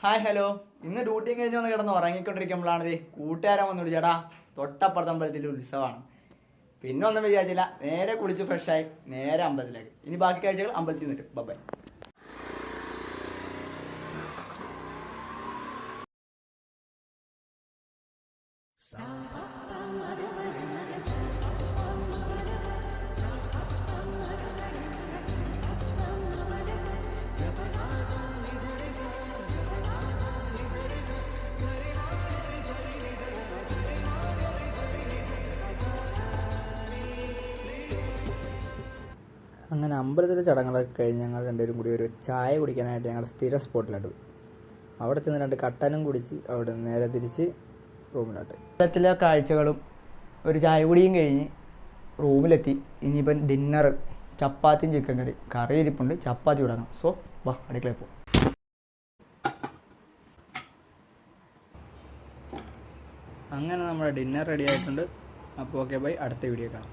Hi hello. ഇന്ന് ഡ്യൂട്ടിയും കഴിഞ്ഞ് വന്ന് കിടന്ന് ഉറങ്ങിക്കൊണ്ടിരിക്കുമ്പോഴാണ് കൂട്ടുകാരൻ വന്നു വിളിച്ചേടാ തൊട്ടപ്പുറത്ത് അമ്പലത്തിൽ ഉത്സവമാണ്. പിന്നെ ഒന്നും വിചാരിച്ചില്ല, നേരെ കുളിച്ച് ഫ്രഷായി നേരെ അമ്പലത്തിലേക്ക്. ഇനി ബാക്കി കാഴ്ചകൾ അമ്പലത്തിൽ നിന്നിട്ട് ബൈ. അങ്ങനെ അമ്പലത്തിലെ ചടങ്ങുകളൊക്കെ കഴിഞ്ഞ് ഞങ്ങൾ രണ്ടുപേരും കൂടി ഒരു ചായ കുടിക്കാനായിട്ട് ഞങ്ങളുടെ സ്ഥിര സ്പോട്ടിലോട്ട് പോയി. അവിടെ ചെന്ന് 2 കട്ടനും കുടിച്ച് അവിടെ നേരെ തിരിച്ച് റൂമിലോട്ട്. അമ്പലത്തിലെ കാഴ്ചകളും ഒരു ചായ കുടിയും കഴിഞ്ഞ് റൂമിലെത്തി. ഇനിയിപ്പം ഡിന്നർ ചപ്പാത്തിയും ചിക്കൻ കറി ഇരിപ്പുണ്ട്, ചപ്പാത്തി വിടണം. സോ വാ അടുക്കളയിൽ പോകും. അങ്ങനെ നമ്മുടെ ഡിന്നർ റെഡി ആയിട്ടുണ്ട്. അപ്പോൾ ഓക്കെ ബൈ, അടുത്ത വീഡിയോ കാണാം.